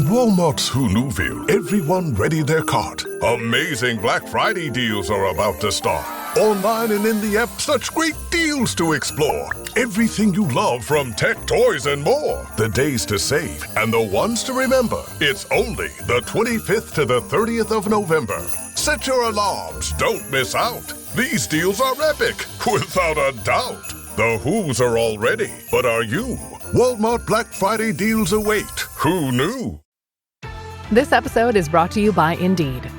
In Walmart's Who'Knewville, everyone ready their cart. Amazing Black Friday deals are about to start. Online and in the app, such great deals to explore. Everything you love from tech, toys, and more. The days to save and the ones to remember. It's only the 25th to the 30th of November. Set your alarms. Don't miss out. These deals are epic, without a doubt. The Who's are all ready, but are you? Walmart Black Friday deals await. Who knew? This episode is brought to you by Indeed.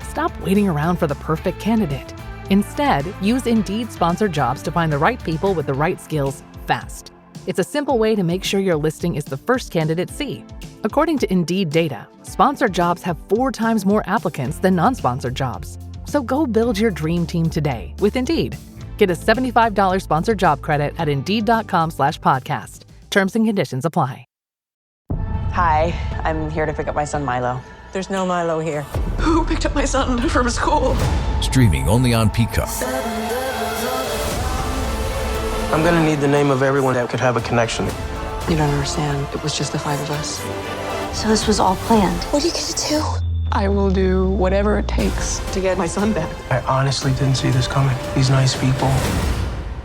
Stop waiting around for the perfect candidate. Instead, use Indeed sponsored jobs to find the right people with the right skills fast. It's a simple way to make sure your listing is the first candidates see. According to Indeed data, sponsored jobs have 4 times more applicants than non-sponsored jobs. So go build your dream team today with Indeed. Get a $75 sponsored job credit at Indeed.com/podcast. Terms and conditions apply. Hi, I'm here to pick up my son Milo. There's no Milo here. Who picked up my son from school? Streaming only on Peacock. I'm gonna need the name of everyone that could have a connection. You don't understand. It was just the 5 of us. So this was all planned. What are you gonna do? I will do whatever it takes to get my son back. I honestly didn't see this coming. These nice people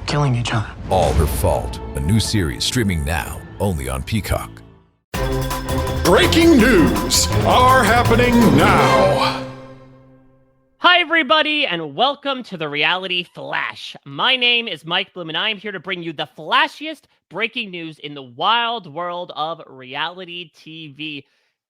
killing each other. All Her Fault. A new series streaming now only on Peacock. Breaking news are happening now. Hi, everybody, and welcome to the Reality Flash. My name is Mike Bloom, and I am here to bring you the flashiest breaking news in the wild world of reality TV.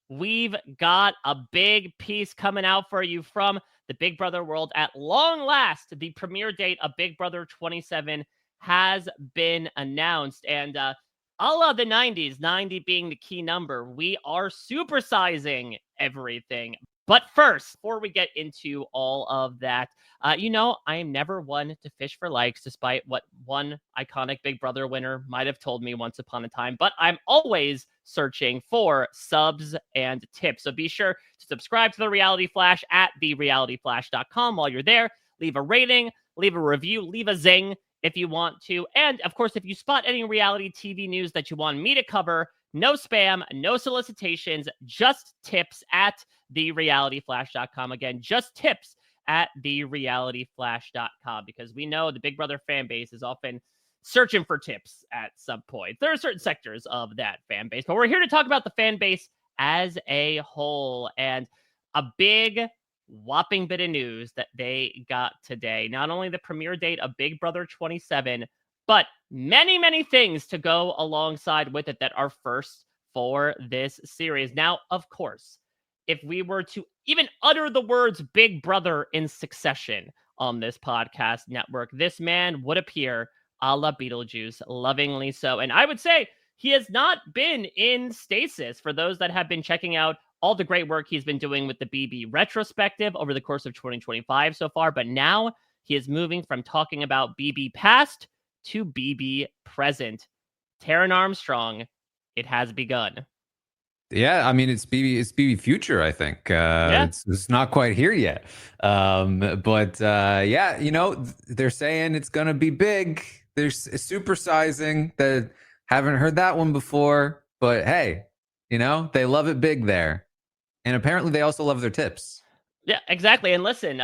We've got a big piece coming out for you from the Big Brother world. At long last, the premiere date of Big Brother 27 has been announced, and a la the 90s, 90 being the key number, we are supersizing everything. But first, before we get into all of that, I am never one to fish for likes, despite what one iconic Big Brother winner might have told me once upon a time. But I'm always searching for subs and tips. So be sure to subscribe to The Reality Flash at therealityflash.com. While you're there, leave a rating, leave a review, leave a zing if you want to. And of course, if you spot any reality TV news that you want me to cover, no spam, no solicitations, just tips at therealityflash.com. Again, just tips at therealityflash.com, because we know the Big Brother fan base is often searching for tips at some point. There are certain sectors of that fan base, but we're here to talk about the fan base as a whole, and a big whopping bit of news that they got today. Not only the premiere date of Big Brother 27, but many, many things to go alongside with it that are first for this series. Now, of course, if we were to even utter the words Big Brother in succession on this podcast network, this man would appear a la Beetlejuice, lovingly so. And I would say he has not been in stasis. For those that have been checking out all the great work he's been doing with the BB retrospective over the course of 2025 so far, but now he is moving from talking about BB past to BB present. Taran Armstrong, it has begun. Yeah, I mean, it's BB future, I think. It's not quite here yet. They're saying it's going to be big. There's supersizing. That haven't heard that one before, but hey, they love it big there. And apparently they also love their tips. Yeah, exactly. And listen,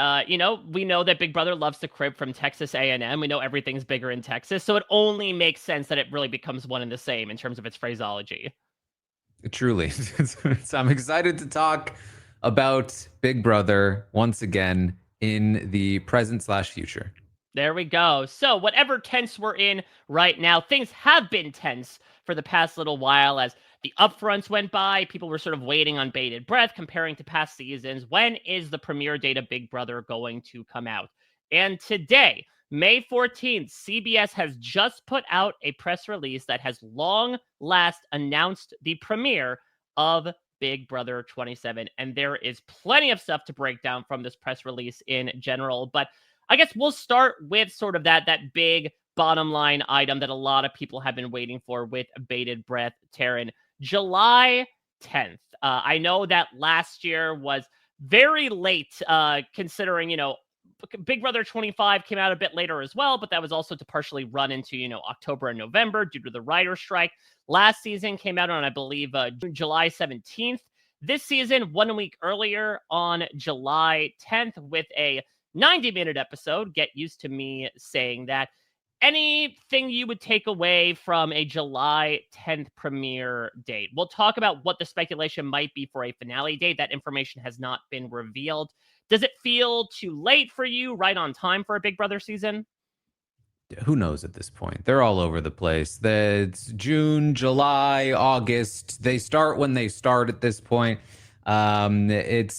we know that Big Brother loves to crib from Texas A&M. We know everything's bigger in Texas. So it only makes sense that it really becomes one and the same in terms of its phraseology. Truly. So I'm excited to talk about Big Brother once again in the present/future. There we go. So whatever tense we're in right now, things have been tense for the past little while as the upfronts went by. People were sort of waiting on bated breath, comparing to past seasons. When is the premiere date of Big Brother going to come out? And today, May 14th, CBS has just put out a press release that has long last announced the premiere of Big Brother 27. And there is plenty of stuff to break down from this press release in general. But I guess we'll start with sort of that big bottom line item that a lot of people have been waiting for with bated breath, Taran. July 10th. I know that last year was very late, considering, Big Brother 25 came out a bit later as well, but that was also to partially run into, October and November due to the writer's strike. Last season came out on, I believe, July 17th. this season 1 week earlier on July 10th with a 90-minute episode. Get used to me saying that. Anything you would take away from a July 10th premiere date? We'll talk about what the speculation might be for a finale date. That information has not been revealed. Does it feel too late for you? Right on time for a Big Brother season? Who knows at this point? They're all over the place. It's June, July, August. They start when they start at this point. It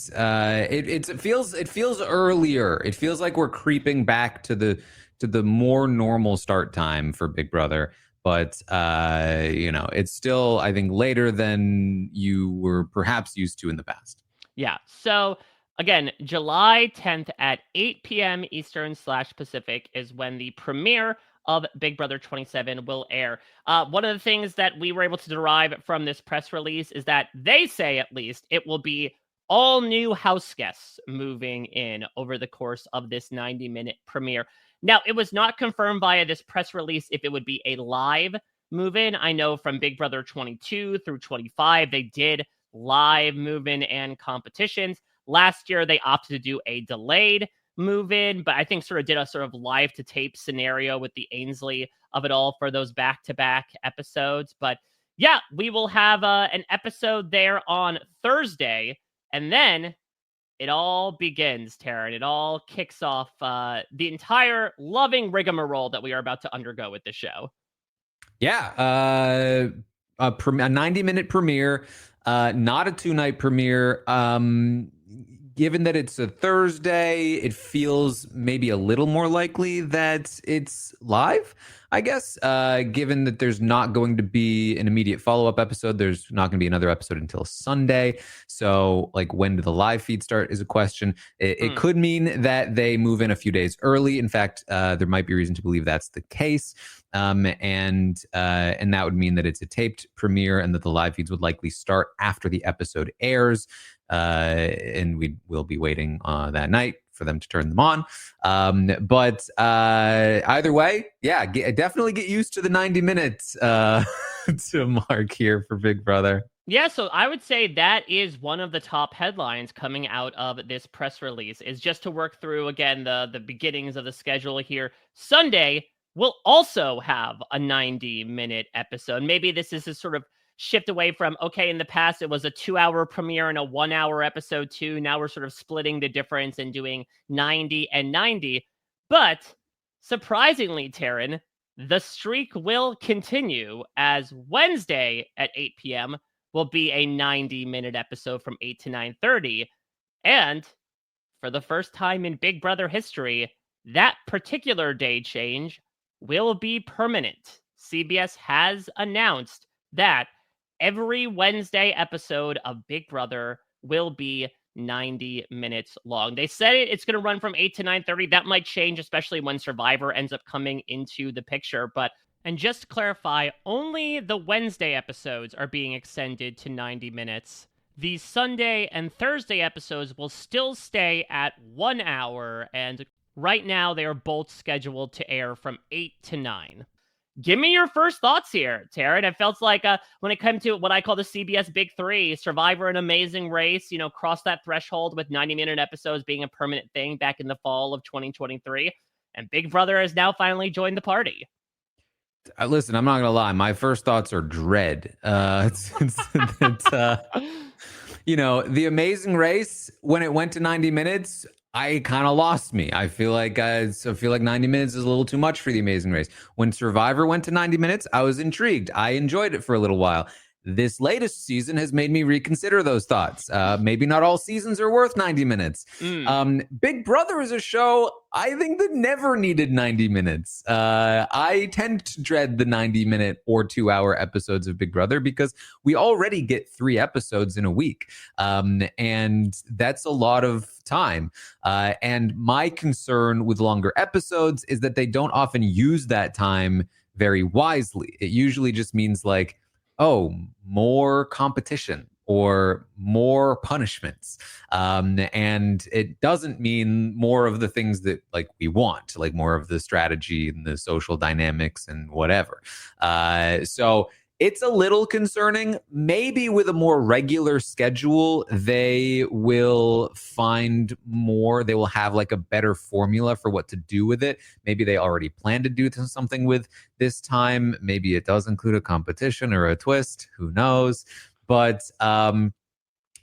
feels earlier. It feels like we're creeping back to the more normal start time for Big Brother. But, it's still, I think, later than you were perhaps used to in the past. Yeah. So, again, July 10th at 8 p.m. Eastern/Pacific is when the premiere of Big Brother 27 will air. One of the things that we were able to derive from this press release is that they say, at least, it will be all new house guests moving in over the course of this 90-minute premiere. Now, it was not confirmed via this press release if it would be a live move-in. I know from Big Brother 22 through 25, they did live move-in and competitions. Last year, they opted to do a delayed move-in, but I think sort of did a sort of live-to-tape scenario with the Ainsley of it all for those back-to-back episodes. But yeah, we will have an episode there on Thursday, and then it all begins, Taran. It all kicks off the entire loving rigmarole that we are about to undergo with the show. Yeah, a 90-minute premiere, not a 2-night premiere. Given that it's a Thursday, it feels maybe a little more likely that it's live, I guess. Given that there's not going to be an immediate follow-up episode, there's not going to be another episode until Sunday. So, like, when do the live feed start is a question. It could mean that they move in a few days early. In fact, there might be reason to believe that's the case. And that would mean that it's a taped premiere and that the live feeds would likely start after the episode airs. And we will be waiting that night for them to turn them on. But either way, yeah, definitely get used to the 90 minutes to mark here for Big Brother. Yeah, so I would say that is one of the top headlines coming out of this press release, is just to work through, again, the beginnings of the schedule here. Sunday will also have a 90-minute episode. Maybe this is a sort of shift away from, okay, in the past it was a 2-hour premiere and a 1-hour episode too. Now we're sort of splitting the difference and doing 90 and 90. But surprisingly, Taran, the streak will continue, as Wednesday at 8 p.m. will be a 90-minute episode from 8 to 9:30. And for the first time in Big Brother history, that particular day change will be permanent. CBS has announced that every Wednesday episode of Big Brother will be 90 minutes long. They said it's going to run from 8 to 9:30. That might change, especially when Survivor ends up coming into the picture. And just to clarify, only the Wednesday episodes are being extended to 90 minutes. The Sunday and Thursday episodes will still stay at 1 hour, and right now they are both scheduled to air from 8 to 9. Give me your first thoughts here, Taran. It felt like when it came to what I call the CBS Big Three, Survivor, An Amazing Race, crossed that threshold with 90-minute episodes being a permanent thing back in the fall of 2023. And Big Brother has now finally joined the party. Listen, I'm not going to lie. My first thoughts are dread. The Amazing Race, when it went to 90 minutes, I kind of lost me. I feel like 90 minutes is a little too much for The Amazing Race. When Survivor went to 90 minutes, I was intrigued. I enjoyed it for a little while. This latest season has made me reconsider those thoughts. Maybe not all seasons are worth 90 minutes. Big Brother is a show, I think, that never needed 90 minutes. I tend to dread the 90-minute or 2-hour episodes of Big Brother because we already get 3 episodes in a week. And that's a lot of time. And my concern with longer episodes is that they don't often use that time very wisely. It usually just means like, oh, more competition or more punishments. And it doesn't mean more of the things that like we want, like more of the strategy and the social dynamics and whatever. So It's a little concerning. Maybe with a more regular schedule, they will find more. They will have like a better formula for what to do with it. Maybe they already plan to do something with this time. Maybe it does include a competition or a twist. Who knows? But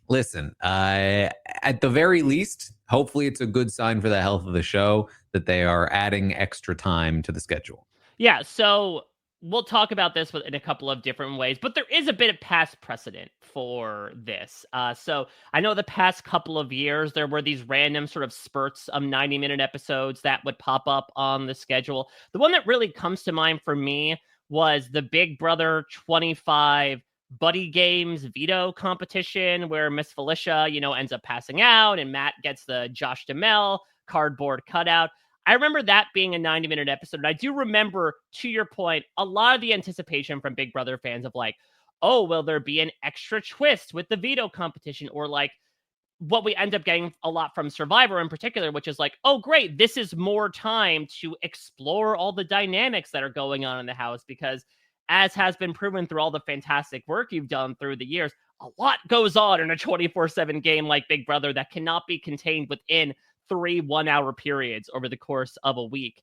listen, at the very least, hopefully it's a good sign for the health of the show that they are adding extra time to the schedule. Yeah, so we'll talk about this in a couple of different ways, but there is a bit of past precedent for this. So I know the past couple of years, there were these random sort of spurts of 90-minute episodes that would pop up on the schedule. The one that really comes to mind for me was the Big Brother 25 Buddy Games veto competition where Miss Felicia, ends up passing out and Matt gets the Josh Duhamel cardboard cutout. I remember that being a 90-minute episode. And I do remember, to your point, a lot of the anticipation from Big Brother fans of like, oh, will there be an extra twist with the veto competition? Or like what we end up getting a lot from Survivor in particular, which is like, oh, great, this is more time to explore all the dynamics that are going on in the house. Because as has been proven through all the fantastic work you've done through the years, a lot goes on in a 24/7 game like Big Brother that cannot be contained within 3 1-hour periods over the course of a week.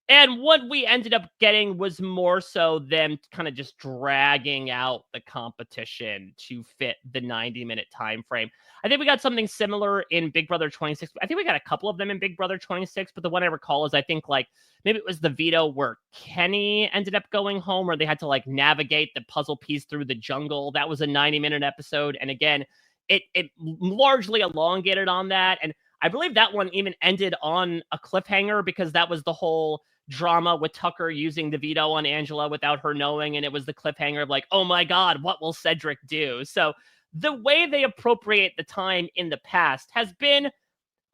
And what we ended up getting was more so them kind of just dragging out the competition to fit the 90-minute time frame. I think we got something similar in Big Brother 26. I think we got a couple of them in Big Brother 26, but the one I recall is I think like maybe it was the veto where Kenny ended up going home, or they had to like navigate the puzzle piece through the jungle. That was a 90-minute episode. And again, it largely elongated on that. And I believe that one even ended on a cliffhanger because that was the whole drama with Tucker using the veto on Angela without her knowing. And it was the cliffhanger of like, oh my God, what will Cedric do? So the way they appropriate the time in the past has been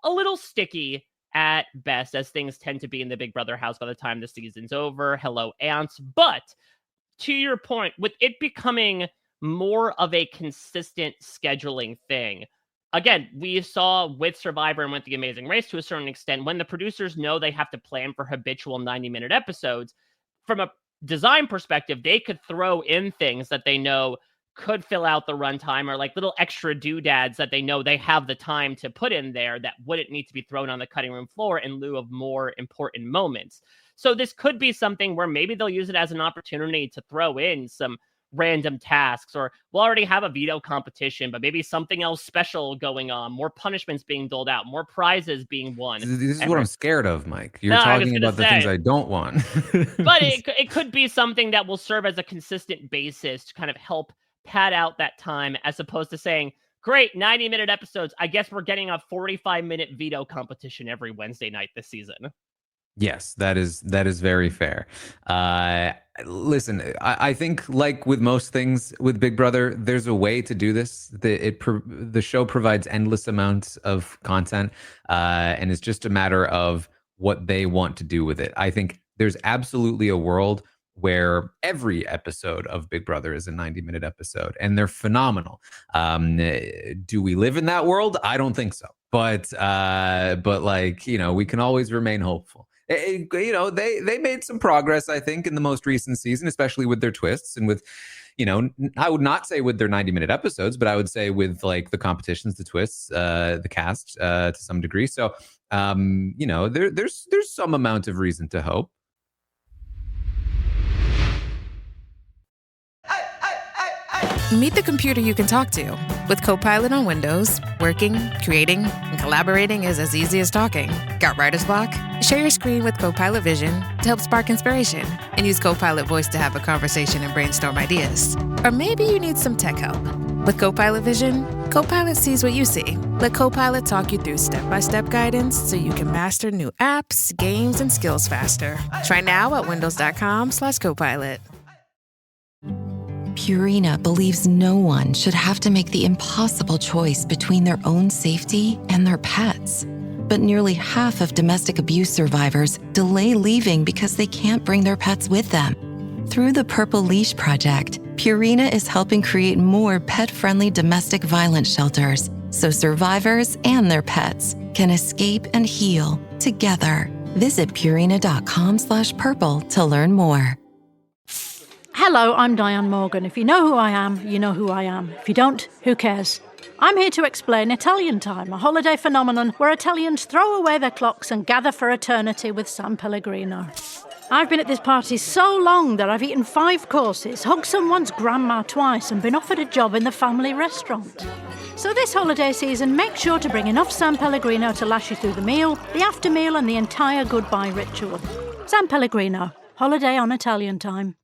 a little sticky at best, as things tend to be in the Big Brother house by the time the season's over. Hello, ants. But to your point, with it becoming more of a consistent scheduling thing, again, we saw with Survivor and with The Amazing Race to a certain extent, when the producers know they have to plan for habitual 90-minute episodes, from a design perspective, they could throw in things that they know could fill out the runtime, or like little extra doodads that they know they have the time to put in there that wouldn't need to be thrown on the cutting room floor in lieu of more important moments. So this could be something where maybe they'll use it as an opportunity to throw in some random tasks, or we'll already have a veto competition, but maybe something else special going on, more punishments being doled out, more prizes being won. This is what I'm scared of, Mike. You're talking about the things I don't want. But it could be something that will serve as a consistent basis to kind of help pad out that time, as opposed to saying, great, 90-minute episodes, I guess we're getting a 45-minute veto competition every Wednesday night this season. Yes, that is very fair. Listen, I think like with most things with Big Brother, there's a way to do this. The show provides endless amounts of content, and it's just a matter of what they want to do with it. I think there's absolutely a world where every episode of Big Brother is a 90-minute episode, and they're phenomenal. Do we live in that world? I don't think so. But like, we can always remain hopeful. They made some progress, I think, in the most recent season, especially with their twists and with, I would not say with their 90-minute episodes, but I would say with like the competitions, the twists, the cast to some degree. So, there's some amount of reason to hope. Meet the computer you can talk to. With Copilot on Windows, working, creating, and collaborating is as easy as talking. Got writer's block? Share your screen with Copilot Vision to help spark inspiration, and use Copilot Voice to have a conversation and brainstorm ideas. Or maybe you need some tech help. With Copilot Vision, Copilot sees what you see. Let Copilot talk you through step-by-step guidance so you can master new apps, games, and skills faster. Try now at windows.com/Copilot. Purina believes no one should have to make the impossible choice between their own safety and their pets. But nearly half of domestic abuse survivors delay leaving because they can't bring their pets with them. Through the Purple Leash Project, Purina is helping create more pet-friendly domestic violence shelters so survivors and their pets can escape and heal together. Visit Purina.com/purple to learn more. Hello, I'm Diane Morgan. If you know who I am, you know who I am. If you don't, who cares? I'm here to explain Italian Time, a holiday phenomenon where Italians throw away their clocks and gather for eternity with San Pellegrino. I've been at this party so long that I've eaten 5 courses, hugged someone's grandma twice, and been offered a job in the family restaurant. So this holiday season, make sure to bring enough San Pellegrino to last you through the meal, the after meal, and the entire goodbye ritual. San Pellegrino, holiday on Italian Time.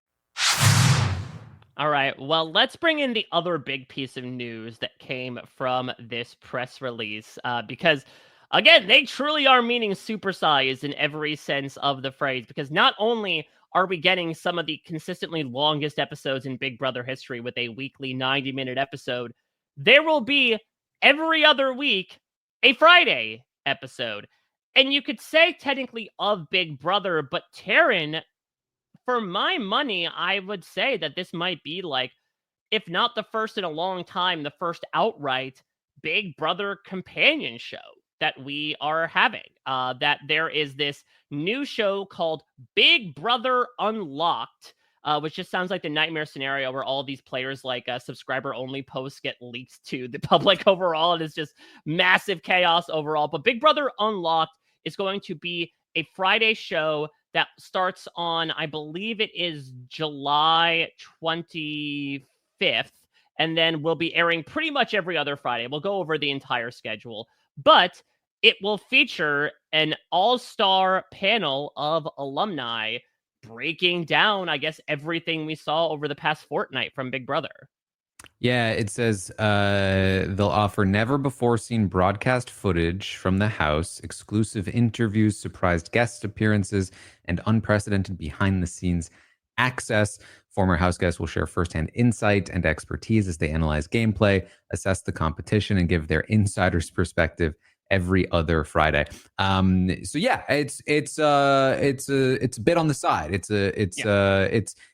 All right, well, let's bring in the other big piece of news that came from this press release, because, again, they truly are meaning supersize in every sense of the phrase, because not only are we getting some of the consistently longest episodes in Big Brother history with a weekly 90-minute episode, there will be every other week a Friday episode. And you could say technically of Big Brother, but Taran, for my money, I would say that this might be like, if not the first in a long time, the first outright Big Brother companion show that we are having. That there is this new show called Big Brother Unlocked, which just sounds like the nightmare scenario where all these players like subscriber-only posts get leaked to the public overall, and it's just massive chaos overall. But Big Brother Unlocked is going to be a Friday show that starts on, I believe it is July 25th, and then will be airing pretty much every other Friday. We'll go over the entire schedule, but it will feature an all-star panel of alumni breaking down, I guess, everything we saw over the past fortnight from Big Brother. Yeah, it says they'll offer never-before-seen broadcast footage from the house, exclusive interviews, surprised guest appearances, and unprecedented behind-the-scenes access. Former house guests will share firsthand insight and expertise as they analyze gameplay, assess the competition, and give their insider's perspective every other Friday. So yeah, it's a bit on the side.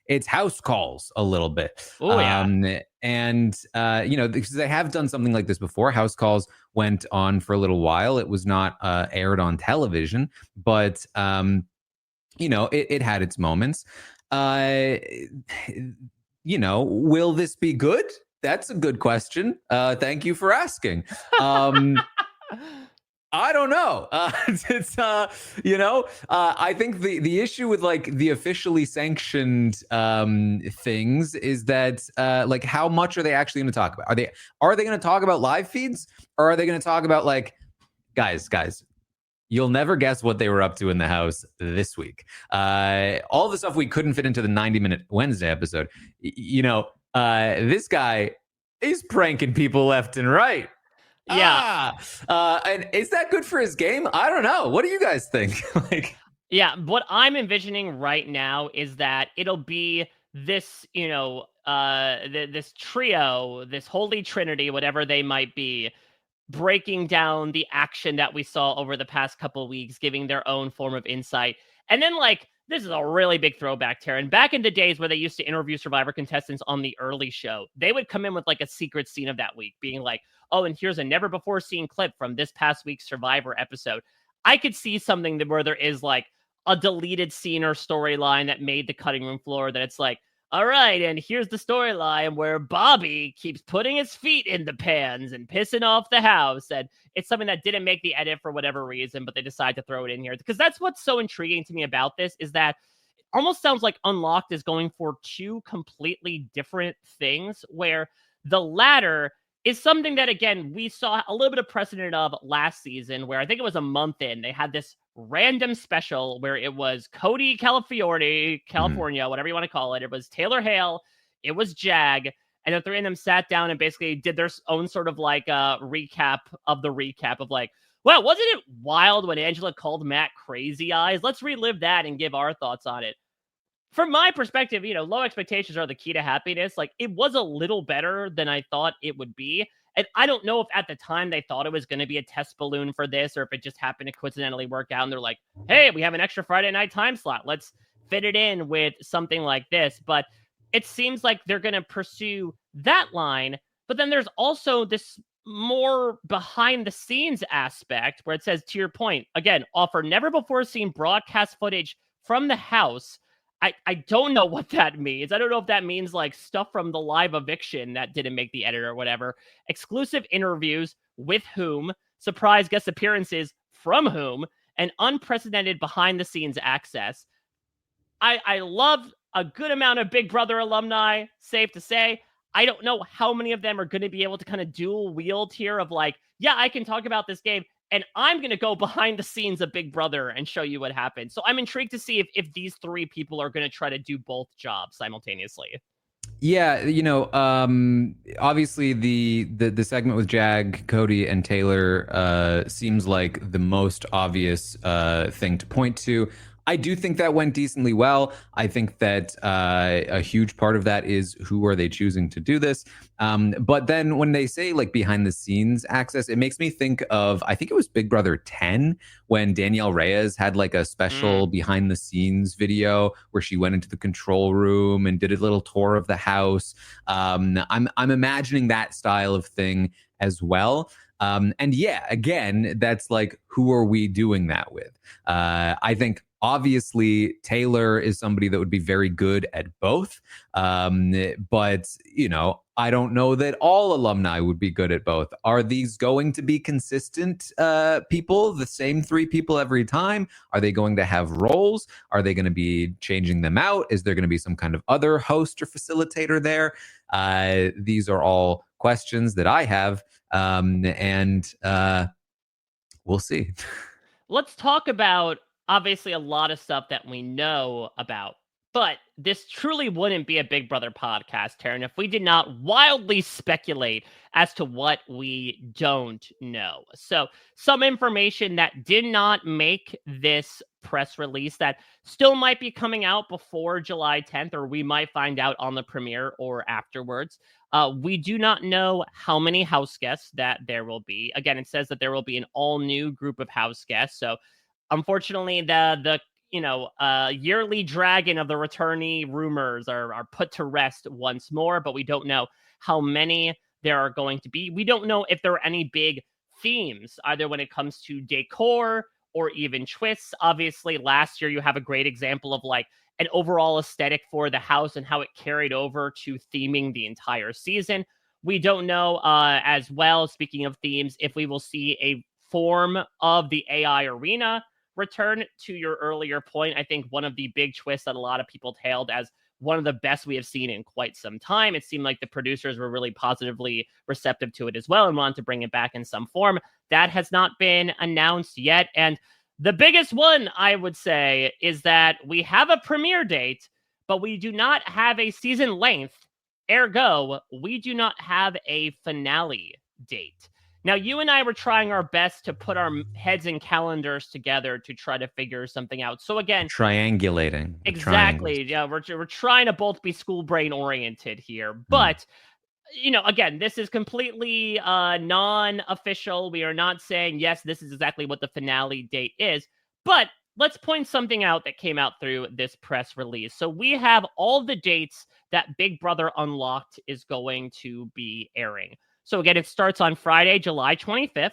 It's house calls a little bit. Oh yeah. And because they have done something like this before. House calls went on for a little while. It was not aired on television, but it had its moments. Will this be good? That's a good question. Thank you for asking. I don't know. I think the issue with like the officially sanctioned things is that how much are they actually going to talk about? Are they going to talk about live feeds, or are they going to talk about like, guys, you'll never guess what they were up to in the house this week. All the stuff we couldn't fit into the 90-minute Wednesday episode. This guy is pranking people left and right. Yeah. And is that good for his game? I don't know. What do you guys think? Yeah, what I'm envisioning right now is that it'll be this, this trio, this holy trinity, whatever they might be, breaking down the action that we saw over the past couple of weeks, giving their own form of insight. And then, this is a really big throwback, Taran. Back in the days where they used to interview Survivor contestants on the early show, they would come in with a secret scene of that week, being like, oh, and here's a never before seen clip from this past week's Survivor episode. I could see something where there is a deleted scene or storyline that made the cutting room floor that it's like, all right, and here's the storyline where Bobby keeps putting his feet in the pans and pissing off the house. And it's something that didn't make the edit for whatever reason, but they decided to throw it in here. Because that's what's so intriguing to me about this, is that it almost sounds like Unlocked is going for two completely different things, where the latter is something that, again, we saw a little bit of precedent of last season, where I think it was a month in, they had this random special where it was Cody Califiorni, California, whatever you want to call it. It was Taylor Hale, it was Jag, and the three of them sat down and basically did their own sort of recap of the recap of well, wasn't it wild when Angela called Matt crazy eyes? Let's relive that and give our thoughts on it. From my perspective, low expectations are the key to happiness. It was a little better than I thought it would be. And I don't know if at the time they thought it was going to be a test balloon for this, or if it just happened to coincidentally work out and they're like, hey, we have an extra Friday night time slot. Let's fit it in with something like this. But it seems like they're going to pursue that line. But then there's also this more behind the scenes aspect where it says, to your point, again, offer never before seen broadcast footage from the house, I don't know what that means. I don't know if that means like stuff from the live eviction that didn't make the edit or whatever. Exclusive interviews with whom, surprise guest appearances from whom, and unprecedented behind the scenes access. I love a good amount of Big Brother alumni, safe to say. I don't know how many of them are going to be able to kind of dual wield here of like, yeah, I can talk about this game, and I'm going to go behind the scenes of Big Brother and show you what happened. So I'm intrigued to see if these three people are going to try to do both jobs simultaneously. Yeah, obviously the segment with Jag, Cody, and Taylor seems like the most obvious thing to point to. I do think that went decently well. I think that a huge part of that is who are they choosing to do this. But then when they say like behind the scenes access, it makes me think of, I think it was Big Brother 10 when Danielle Reyes had like a special behind the scenes video where she went into the control room and did a little tour of the house. I'm imagining that style of thing as well. And yeah, again, that's like, who are we doing that with? I think obviously Taylor is somebody that would be very good at both. But, I don't know that all alumni would be good at both. Are these going to be consistent people, the same three people every time? Are they going to have roles? Are they going to be changing them out? Is there going to be some kind of other host or facilitator there? These are all questions that I have. And we'll see. Let's talk about obviously a lot of stuff that we know about, but this truly wouldn't be a Big Brother podcast, Taran, if we did not wildly speculate as to what we don't know. So some information that did not make this press release that still might be coming out before July 10th, or we might find out on the premiere or afterwards. We do not know how many house guests that there will be. Again, it says that there will be an all new group of house guests. So unfortunately, the yearly dragon of the returnee rumors are put to rest once more, but we don't know how many there are going to be. We don't know if there are any big themes, either when it comes to decor or even twists. Obviously, last year you have a great example of like an overall aesthetic for the house and how it carried over to theming the entire season. We don't know as well, speaking of themes, if we will see a form of the AI arena return. To your earlier point, I think one of the big twists that a lot of people hailed as one of the best we have seen in quite some time. It seemed like the producers were really positively receptive to it as well and wanted to bring it back in some form. That has not been announced yet. And the biggest one, I would say, is that we have a premiere date, but we do not have a season length. Ergo, we do not have a finale date. Now, you and I were trying our best to put our heads and calendars together to try to figure something out. So again, triangulating. Exactly. Yeah, we're trying to both be school brain oriented here. But, again, this is completely non-official. We are not saying, yes, this is exactly what the finale date is. But let's point something out that came out through this press release. So we have all the dates that Big Brother Unlocked is going to be airing. So again, it starts on Friday, July 25th.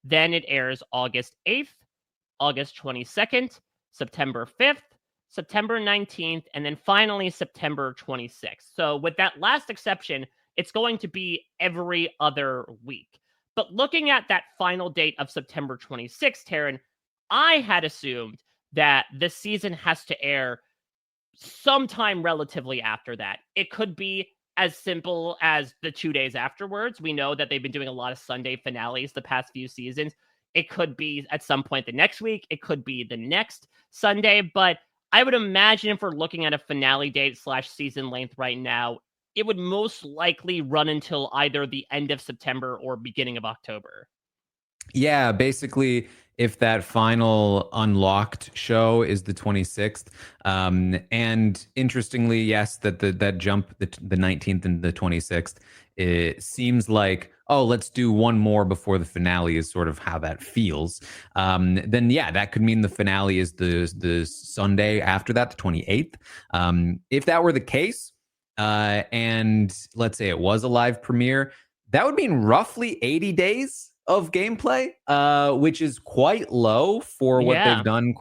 Then it airs August 8th, August 22nd, September 5th, September 19th, and then finally September 26th. So with that last exception, it's going to be every other week. But looking at that final date of September 26th, Taran, I had assumed that the season has to air sometime relatively after that. It could be as simple as the 2 days afterwards. We know that they've been doing a lot of Sunday finales the past few seasons. It could be at some point the next week. It could be the next Sunday. But I would imagine if we're looking at a finale date / season length right now, it would most likely run until either the end of September or beginning of October. Yeah, basically, if that final unlocked show is the 26th. And interestingly, yes, that jump, the 19th and the 26th, it seems like, oh, let's do one more before the finale is sort of how that feels. Then, yeah, that could mean the finale is the Sunday after that, the 28th. If that were the case, and let's say it was a live premiere, that would mean roughly 80 days of gameplay, which is quite low for what they've done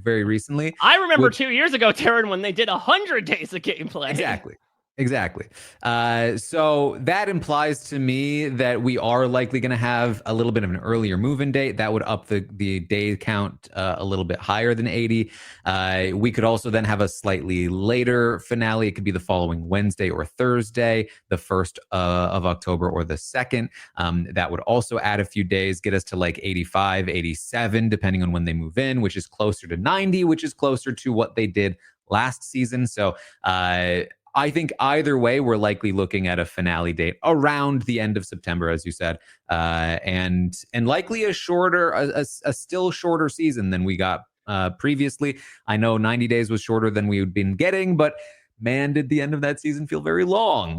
very recently. I remember 2 years ago, Taran, when they did 100 days of gameplay. Exactly. So that implies to me that we are likely going to have a little bit of an earlier move-in date. That would up the day count a little bit higher than 80. We could also then have a slightly later finale. It could be the following Wednesday or Thursday, the 1st of October or the 2nd. That would also add a few days, get us to like 85, 87, depending on when they move in, which is closer to 90, which is closer to what they did last season. So, I think either way, we're likely looking at a finale date around the end of September, as you said, and likely a still shorter season than we got previously. I know 90 days was shorter than we had been getting, but man, did the end of that season feel very long,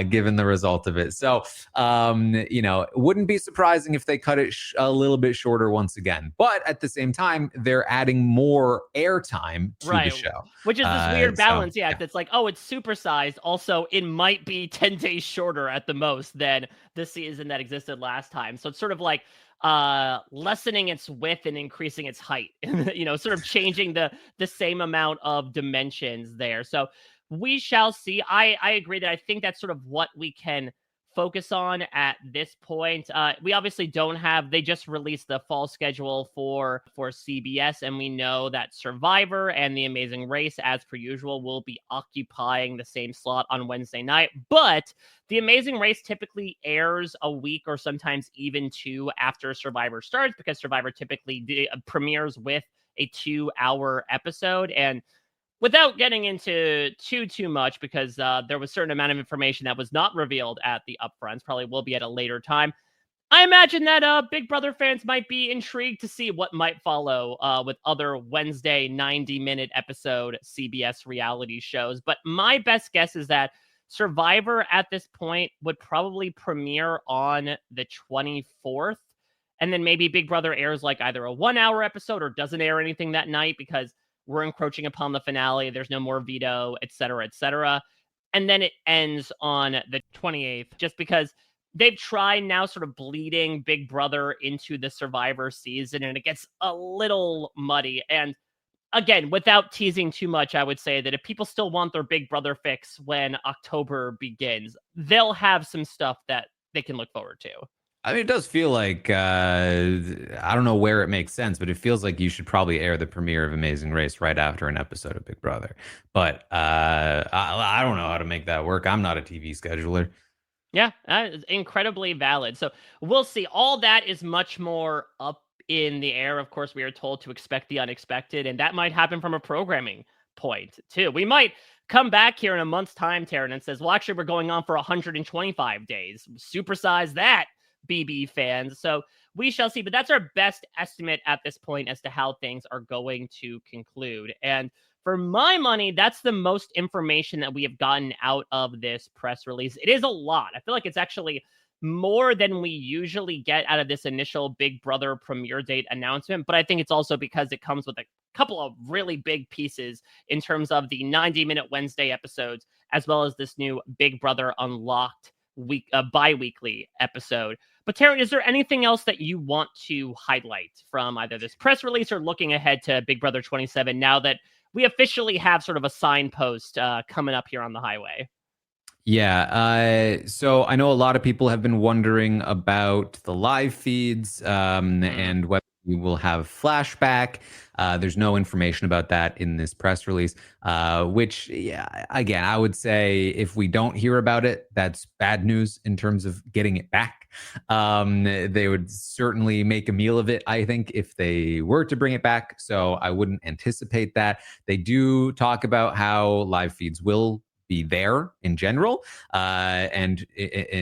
given the result of it. So, it wouldn't be surprising if they cut it a little bit shorter once again. But at the same time, they're adding more airtime to the show. Which is this weird balance. It's like, oh, it's supersized. Also, it might be 10 days shorter at the most than the season that existed last time. So it's sort of like lessening its width and increasing its height, sort of changing the same amount of dimensions there. So we shall see. I agree that I think that's sort of what we can focus on at this point. We obviously don't have, they just released the fall schedule for CBS, and we know that Survivor and The Amazing Race, as per usual, will be occupying the same slot on Wednesday night. But The Amazing Race typically airs a week or sometimes even two after Survivor starts, because Survivor typically premieres with a 2-hour episode. And without getting into too much, because there was a certain amount of information that was not revealed at the upfronts, probably will be at a later time, I imagine that Big Brother fans might be intrigued to see what might follow with other Wednesday 90-minute episode CBS reality shows. But my best guess is that Survivor at this point would probably premiere on the 24th. And then maybe Big Brother airs like either a 1-hour episode or doesn't air anything that night, because we're encroaching upon the finale. There's no more veto, et cetera, et cetera. And then it ends on the 28th, just because they've tried now sort of bleeding Big Brother into the Survivor season, and it gets a little muddy. And again, without teasing too much, I would say that if people still want their Big Brother fix when October begins, they'll have some stuff that they can look forward to. I mean, it does feel like, I don't know where it makes sense, but it feels like you should probably air the premiere of Amazing Race right after an episode of Big Brother. But I don't know how to make that work. I'm not a TV scheduler. Yeah, that is incredibly valid. So we'll see. All that is much more up in the air. Of course, we are told to expect the unexpected, and that might happen from a programming point, too. We might come back here in a month's time, Taran, and says, well, actually, we're going on for 125 days. Supersize that, BB fans. So we shall see, but that's our best estimate at this point as to how things are going to conclude. And for my money, that's the most information that we have gotten out of this press release. It is a lot. I feel like it's actually more than we usually get out of this initial Big Brother premiere date announcement, but I think it's also because it comes with a couple of really big pieces in terms of the 90-minute Wednesday episodes, as well as this new Big Brother Unlocked bi-weekly episode. But Taran, is there anything else that you want to highlight from either this press release or looking ahead to Big Brother 27 now that we officially have sort of a signpost coming up here on the highway? Yeah. So I know a lot of people have been wondering about the live feeds and whether we will have flashback. There's no information about that in this press release, which, yeah, again, I would say if we don't hear about it, that's bad news in terms of getting it back. They would certainly make a meal of it, I think, if they were to bring it back. So I wouldn't anticipate that. They do talk about how live feeds will be there in general, and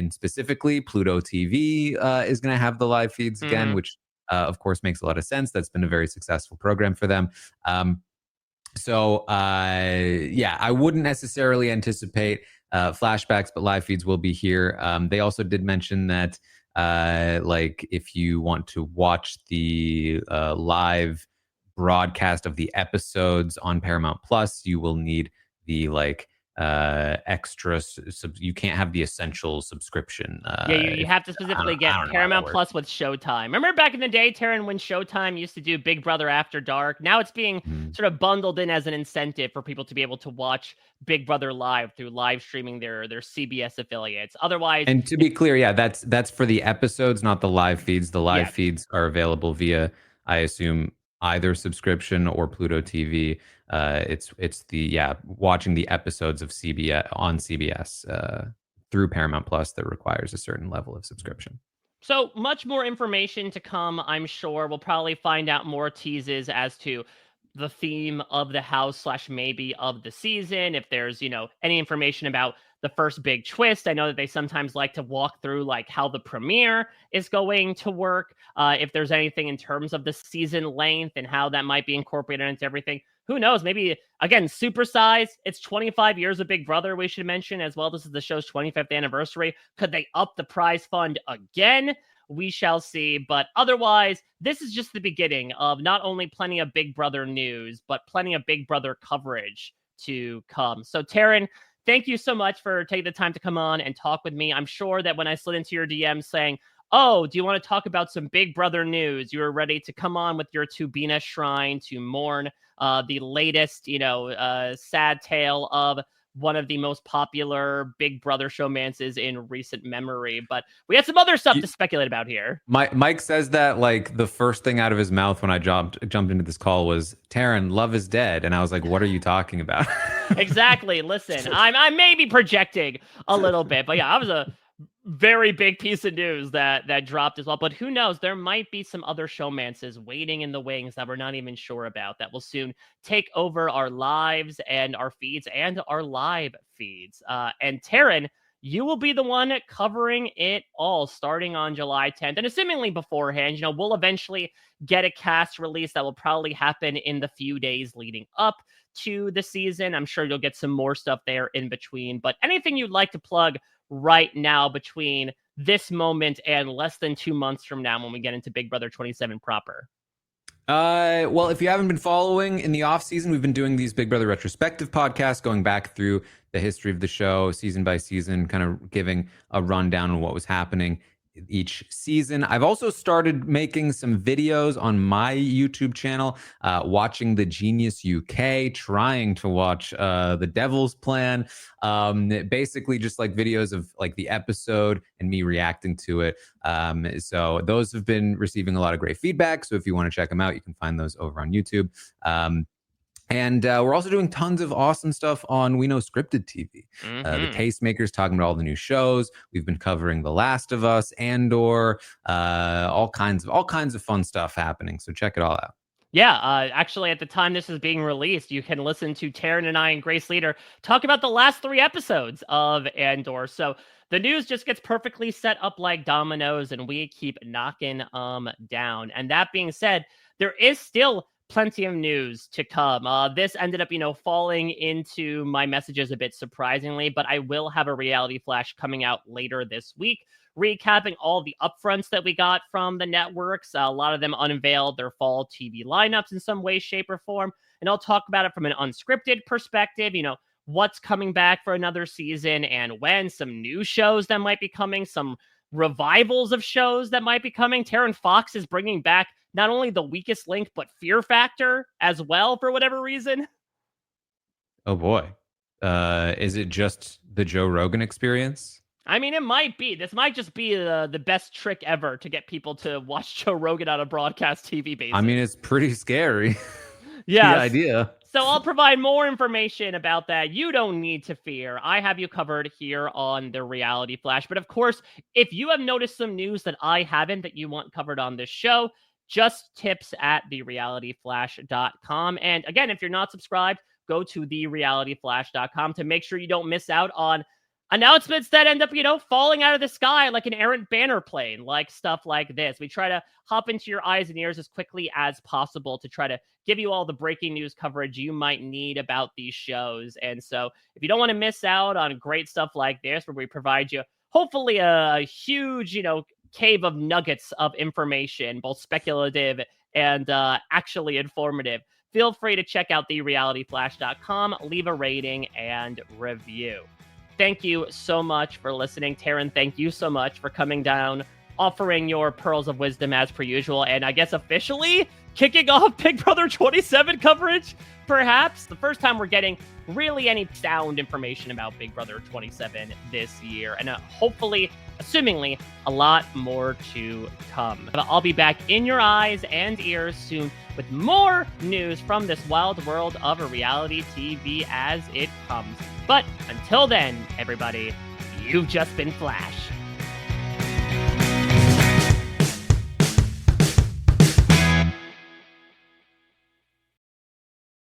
specifically Pluto TV is going to have the live feeds again, which of course makes a lot of sense. That's been a very successful program for them. So I wouldn't necessarily anticipate flashbacks, but live feeds will be here. They also did mention that like if you want to watch the live broadcast of the episodes on Paramount Plus, you will need the extra. You can't have the essential subscription. You have to specifically get Paramount Plus with Showtime. Remember back in the day, Taran, when Showtime used to do Big Brother After Dark? Now it's being sort of bundled in as an incentive for people to be able to watch Big Brother live through live streaming their CBS affiliates. Otherwise, and to be clear, yeah, that's for the episodes, not the live feeds. The live feeds are available via, I assume, either subscription or Pluto TV. It's the watching the episodes of CBS on CBS through Paramount Plus that requires a certain level of subscription. So much more information to come, I'm sure. We'll probably find out more teases as to the theme of the house / maybe of the season. If there's, any information about the first big twist. I know that they sometimes like to walk through like how the premiere is going to work. If there's anything in terms of the season length and how that might be incorporated into everything. Who knows? Maybe, again, supersize. It's 25 years of Big Brother, we should mention as well. This is the show's 25th anniversary. Could they up the prize fund again? We shall see. But otherwise, this is just the beginning of not only plenty of Big Brother news, but plenty of Big Brother coverage to come. So, Taran, thank you so much for taking the time to come on and talk with me. I'm sure that when I slid into your DM saying, oh, do you want to talk about some Big Brother news? You were ready to come on with your Tubina shrine to mourn the latest, sad tale of one of the most popular Big Brother showmances in recent memory. But we had some other stuff to speculate about here. Mike says that like the first thing out of his mouth when I jumped into this call was, Taran, love is dead. And I was like, what are you talking about? Exactly. Listen, I may be projecting a little bit, but yeah, I was a very big piece of news that dropped as well. But who knows? There might be some other showmances waiting in the wings that we're not even sure about that will soon take over our lives and our feeds and our live feeds. And Taran, you will be the one covering it all starting on July 10th. And assumingly beforehand, we'll eventually get a cast release that will probably happen in the few days leading up to the season. I'm sure you'll get some more stuff there in between. But anything you'd like to plug right now between this moment and less than 2 months from now when we get into Big Brother 27 proper? Well, if you haven't been following in the off season, we've been doing these Big Brother retrospective podcasts, going back through the history of the show season by season, kind of giving a rundown on what was happening each season. I've also started making some videos on my YouTube channel, watching the Genius UK, trying to watch the Devil's Plan, basically just like videos of like the episode and me reacting to it. So those have been receiving a lot of great feedback. So if you want to check them out, you can find those over on YouTube. And we're also doing tons of awesome stuff on We Know Scripted TV. The Tastemakers, talking about all the new shows. We've been covering The Last of Us, Andor, all kinds of fun stuff happening. So check it all out. Yeah, actually, at the time this is being released, you can listen to Taran and I and Grace Leader talk about the last 3 episodes of Andor. So the news just gets perfectly set up like dominoes, and we keep knocking down. And that being said, there is still plenty of news to come. This ended up, falling into my messages a bit surprisingly, but I will have a reality flash coming out later this week, recapping all the upfronts that we got from the networks. A lot of them unveiled their fall TV lineups in some way, shape, or form. And I'll talk about it from an unscripted perspective, what's coming back for another season and when, some new shows that might be coming, some revivals of shows that might be coming. Taran Fox is bringing back not only The Weakest Link, but Fear Factor as well for whatever reason. Oh boy. Is it just the Joe Rogan Experience? I mean, it might be. This might just be the best trick ever to get people to watch Joe Rogan on a broadcast TV basis. I mean, it's pretty scary. Yeah. The idea. So I'll provide more information about that. You don't need to fear. I have you covered here on the Reality Flash. But of course, if you have noticed some news that I haven't that you want covered on this show, just tips at therealityflash.com. And again, if you're not subscribed, go to therealityflash.com to make sure you don't miss out on announcements that end up, falling out of the sky like an errant banner plane, like stuff like this. We try to hop into your eyes and ears as quickly as possible to try to give you all the breaking news coverage you might need about these shows. And so if you don't want to miss out on great stuff like this, where we provide you hopefully a huge, cave of nuggets of information, both speculative and actually informative, feel free to check out therealityflash.com, leave a rating and review. Thank you so much for listening. Taran, thank you so much for coming down, offering your pearls of wisdom as per usual, and I guess officially kicking off Big Brother 27 coverage, perhaps. The first time we're getting really any sound information about Big Brother 27 this year, and hopefully, assumingly, a lot more to come. I'll be back in your eyes and ears soon with more news from this wild world of reality TV as it comes. But until then, everybody, you've just been Flash.